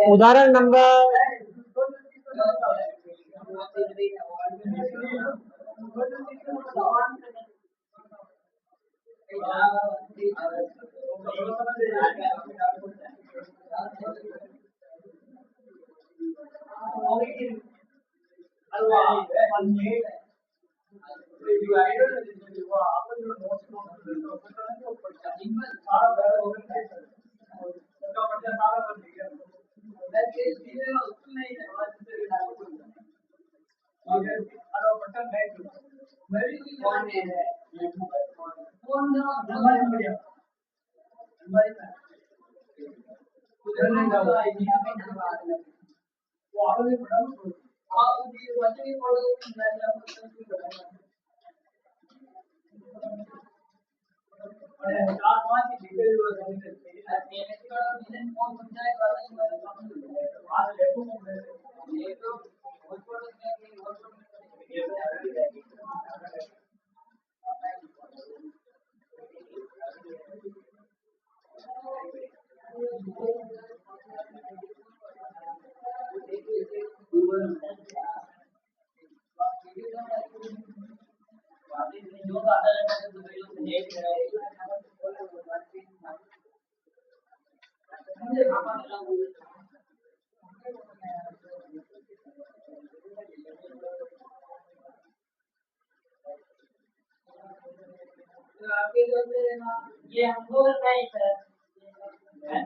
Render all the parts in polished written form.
उदाहरण नंबर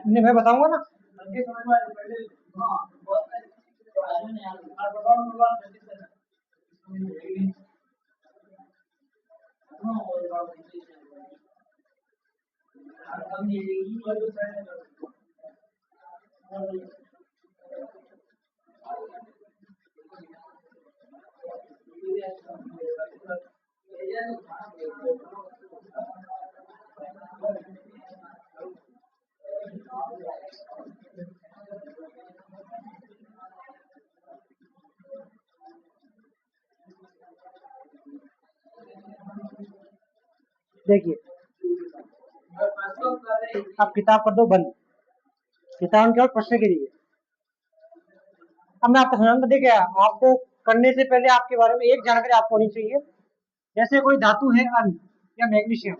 'नहीं मैं बताऊंगा ना। देखिए अब किताब कर दो बंद, किताब केवल प्रश्न के लिए। अब मैं आपको समझाऊंगा। देखिए आपको करने से पहले आपके बारे में एक जानकारी आपको होनी चाहिए। जैसे कोई धातु है अन या मैग्नीशियम,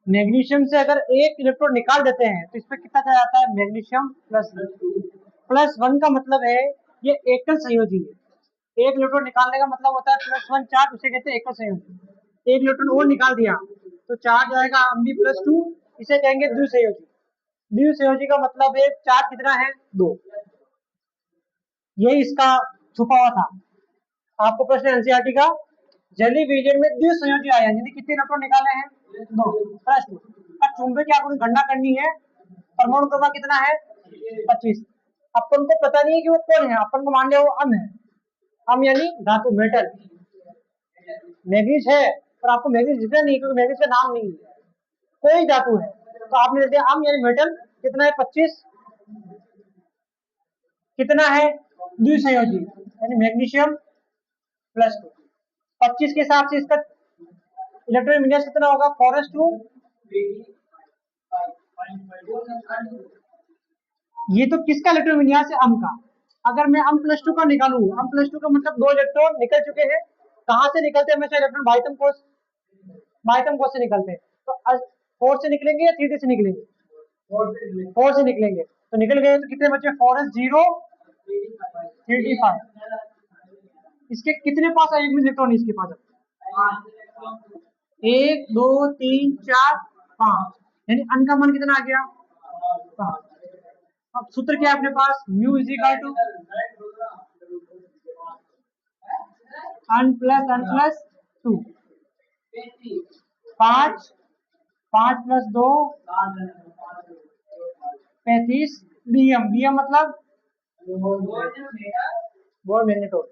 मैग्नीशियम से अगर एक इलेक्ट्रॉन निकाल देते हैं तो इसमें कितना चला जाता है, मैग्नीशियम +1 का मतलब है ये एकल संयोजी है। एक इलेक्ट्रॉन निकालने का मतलब होता है +1 चार्ज, उसे कहते हैं एकल संयोजी। एक इलेक्ट्रॉन और निकाल दिया तो चार्ज आएगा Mb +2, इसे कहेंगे द्विसंयोजी। द्विसंयोजी का मतलब है चार्ज कितना है, 2। यही इसका छुपा हुआ था। आपको प्रश्न एनसीईआरटी का जली विजन में द्विसंयोजी आया, यानी कितने इलेक्ट्रॉन निकाले हैं, 2 +2। अब चुंबकीय आघूर्ण गणना करनी है, परमाणु क्रमांक कितना है, 25। अपन को पता नहीं है कि वो कौन है, अपन को मान लिया वो अम है। अम यानी धातु, मेटल। मैग्नीज है पर आपको मैग्नीज दिखना नहीं क्योंकि मैग्नीज का नाम नहीं है, कोई धातु है तो आपने लिख दिया अम यानी मेटल। कितना है, 25। कितना है, द्विसंयोजी यानी मैग्नीशियम +2। 25 के हिसाब से इसका इलेक्ट्रॉन विन्यास कितना होगा, 4s2। ये तो किसका इलेक्ट्रॉन विन्यास है, अम का। अगर मैं अम +2 का निकालूं, अम +2 का मतलब 2 इलेक्ट्रॉन निकल चुके हैं। कहां से निकलते हैं हमेशा इलेक्ट्रॉन, बाह्यतम कोश से निकलते हैं। तो 4 से निकलेंगे या 3D से निकलेंगे, 4 से निकलेंगे। तो निकल गए तो कितने बचे, 4s0 3d5। इसके कितने पास आएंगे इलेक्ट्रॉन, इसके पास 1 2 3 4 5, यानी अन का मान कितना आ गया, 5। अब सूत्र क्या है अपने पास, mu is equal to n plus 2। 5 + 2 35। BM मतलब बोर मैग्नेटोन,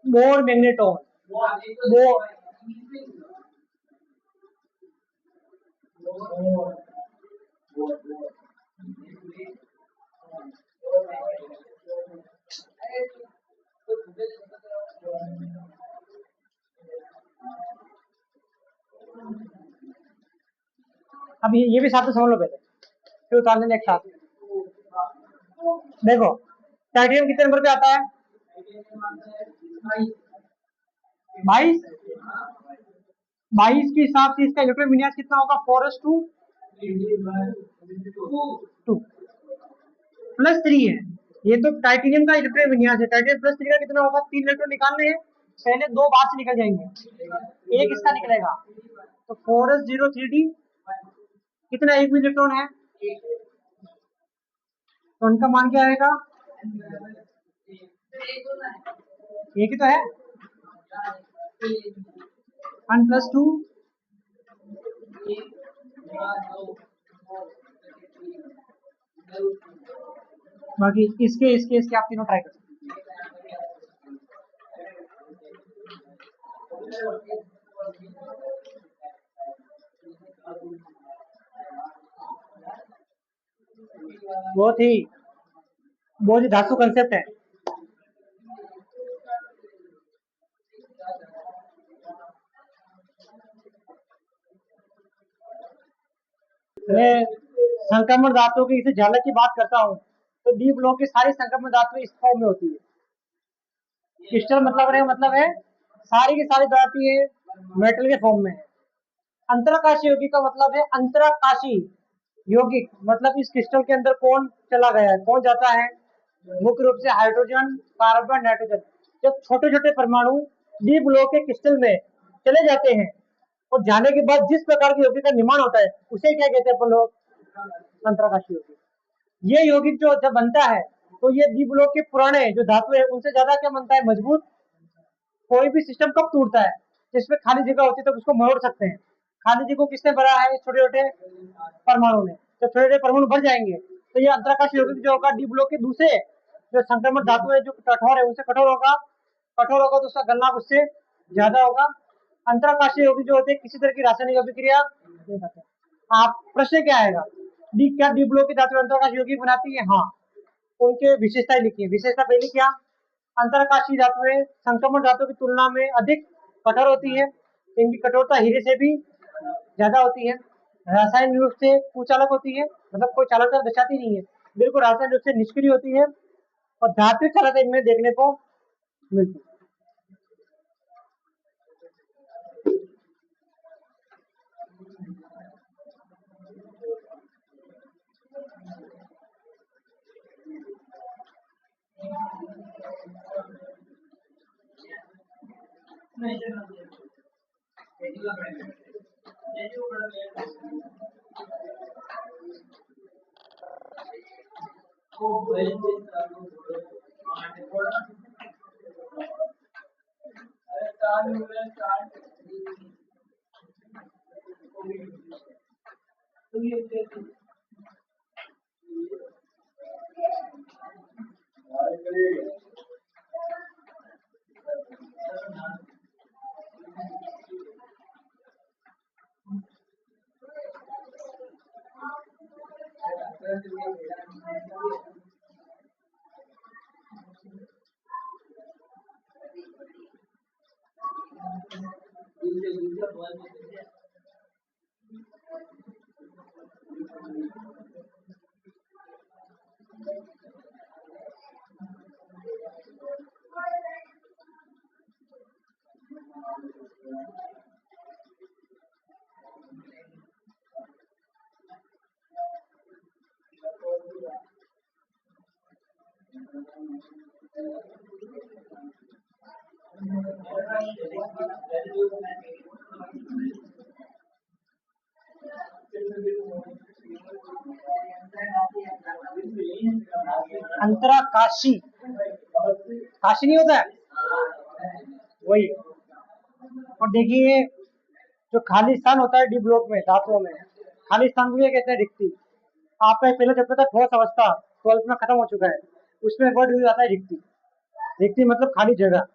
बोर मैग्नेटोन। अब ये भी साथ में समझ लो पहले, फिर उतार लेंगे एक साथ। देखो टाइटेनियम कितने नंबर पे आता है? 22। 22 के हिसाब से इसका इलेक्ट्रॉन विन्यास कितना होगा? 4s2 +3 है। ये तो टाइटेनियम का इलेक्ट्रॉन विन्यास है। टाइटेनियम +3 का कितना होगा? 3 इलेक्ट्रॉन निकालने हैं, पहले 2 बाहर से निकल जाएंगे, एक इसका निकलेगा, तो 4s0 3d कितना एक इलेक्ट्रॉन है, तो उनका मान क्या आएगा? एक ही तो है, 1+2 बाकी इसके आप तीनों ट्राई कर सकते हैं। बहुत ही धातु कंसेप्ट है। मैं संक्रमण धातुओं की इसे झलक की बात करता हूँ, तो डी ब्लॉक की सारी संक्रमण धातुएं इस फॉर्म में होती है। क्रिस्टल मतलब है सारी की सारी धातुएं मेटल के फॉर्म में है। अंतराकाशी यौगिक का मतलब है अंतराकाशी यौगिक, मतलब इस क्रिस्टल के अंदर कौन चला गया है, कौन जाता है? मुख्य रूप से हाइड्रोजन, कार्बन, नाइट्रोजन। जब छोटे छोटे परमाणु डी ब्लॉक के क्रिस्टल में चले जाते हैं और जाने के बाद जिस प्रकार के यौगिक का निर्माण होता है उसे क्या कहते हैं अपन लोग? अंतराकाशी यौगिक। ये यौगिक जो जब बनता है तो ये डी ब्लॉक के पुराने जो धातु है उनसे ज्यादा क्या बनता है? मजबूत। कोई भी सिस्टम कब टूटता है? जिसमें खाली जगह होती है तब उसको मोड़ सकते हैं। खाली जगह किसने भरा है? छोटे छोटे परमाणु ने। जब छोटे छोटे परमाणु भर जाएंगे तो ये अंतराकाश यौगिक जो होगा डी ब्लॉक के दूसरे जो संक्रमण धातु है जो कठोर है उनसे कठोर होगा तो उसका गलना उससे ज्यादा होगा। अंतराकाशीय यौगिक जो होते हैं किसी तरह की रासायनिक अभिक्रिया नहीं करते। आप प्रश्न क्या आएगा? क्या डी ब्लॉक की धातु अंतराकाश यौगिक बनाती है? हाँ, उनके विशेषताएं लिखी है। विशेषता पहली क्या? अंतरकाशीय धातुएं संक्रमण धातु की तुलना में अधिक कठोर होती है, इनकी कठोरता हीरे से भी ज्यादा होती है। रासायनिक रूप से कुचालक होती है, मतलब कोई चालकता दर्शाती नहीं है, बिल्कुल रासायनिक रूप से निष्क्रिय होती है और धात्विक चालकता इनमें देखने को मिलती है। अंतराकाशी काशी नहीं होता है वही। और देखिए जो खाली स्थान होता है डी ब्लॉक में धातुओं में, खाली स्थान को कहते हैं रिक्ति। आपका पहले चैप्टर था ठोस अवस्था, 12th में खत्म हो चुका है, उसमें वर्ड यूज आता है रिक्ति। रिक्ति मतलब खाली जगह।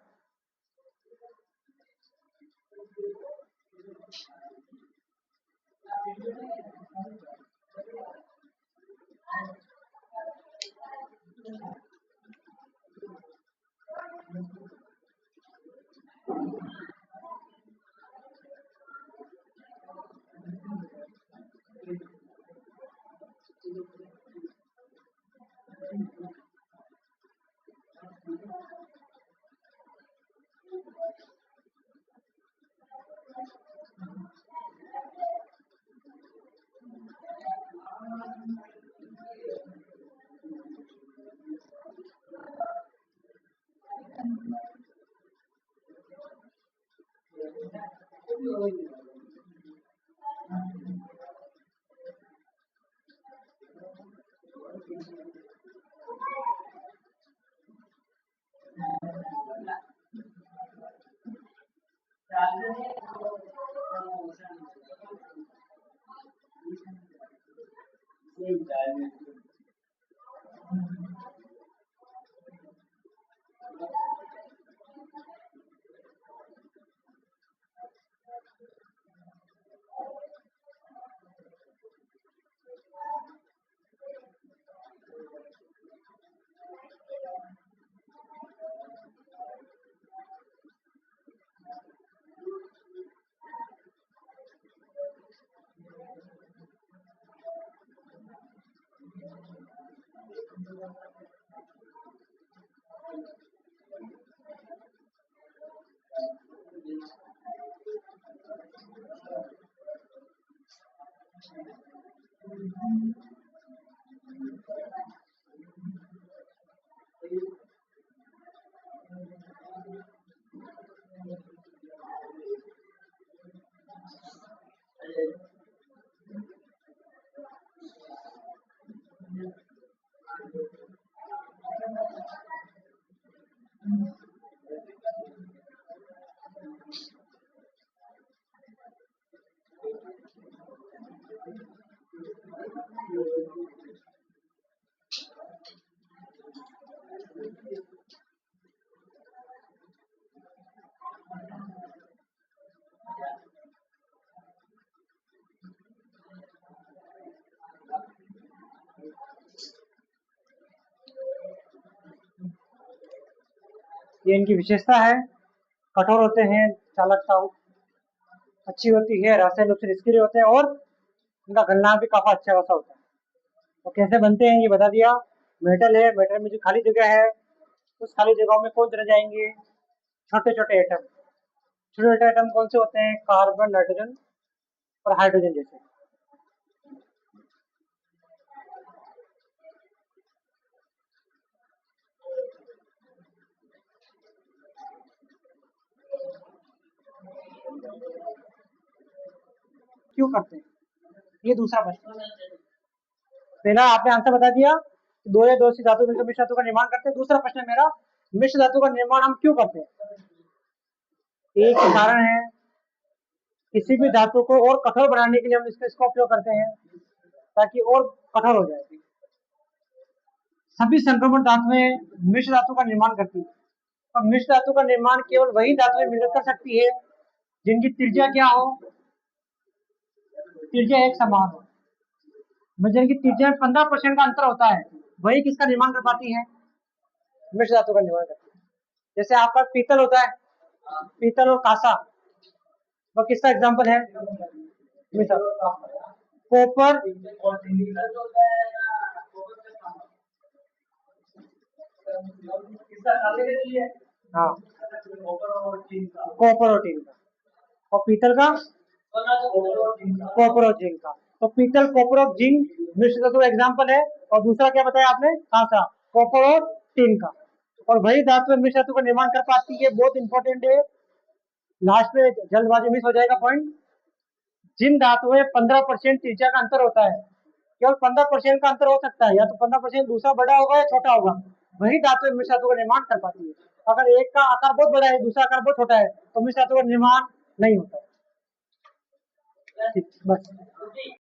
ये इनकी विशेषता है, कठोर होते हैं, चालकता अच्छी होती है, रासायनिक रूप से निष्क्रिय होते हैं और इनका गलनांक भी काफी अच्छा खासा होता है। तो कैसे बनते हैं ये बता दिया। मेटल है, मेटल में जो खाली जगह है उस खाली जगहों में कौन चले जाएंगे, छोटे छोटे एटम। छोटे छोटे एटम कौन से होते हैं, कार्बन, नाइट्रोजन और हाइड्रोजन जैसे। क्यों करते हैं, ये दूसरा प्रश्न। पहला आपने आंसर बता दिया, दो या दो से धातु मिलकर मिश्र धातु का निर्माण करते हैं। दूसरा प्रश्न है मेरा, मिश्र धातु का निर्माण हम क्यों करते हैं। एक कारण है, किसी भी धातु को और कठोर बनाने के लिए हम इसका उपयोग करते हैं ताकि और कठोर हो जाए। सभी संक्रमण धातुएं मिश्र धातु का निर्माण करती है। और मिश्र धातु का निर्माण केवल वही धातुएं मिलकर कर सकती है जिनकी त्रिज्या क्या हो, त्रिज्या एक समान हो। जिनकी त्रिज्या में 15% का अंतर होता है वही किसका निर्माण कर पाती है, मिश्र धातु का निर्माण करती है। जैसे आपका पीतल होता है, पीतल और कांसा, वो किसका एग्जाम्पल है, मिश्र। कॉपर, हाँ, कॉपर और टिन का। और पीतल का कॉपर और जिंक का। तो पीतल, कॉपर और जिंक मिश्र धातु का एग्जाम्पल है। और दूसरा क्या बताया आपने, कांसा, कॉपर और टिन का। और वही धातु मिश्र धातु का निर्माण कर पाती है। बहुत इंपॉर्टेंट है, लास्ट में जल्दबाजी मिस हो जाएगा पॉइंट। जिन धातु में 15% त्रिज्या का अंतर होता है, केवल 15% का अंतर हो सकता है, या तो 15% दूसरा बड़ा होगा या छोटा होगा, वही धातु मिश्र धातु का निर्माण कर पाती है। अगर एक का आकार बहुत बड़ा है, दूसरा आकार बहुत छोटा है, तो मिश्र धातु का निर्माण नहीं होता। बस।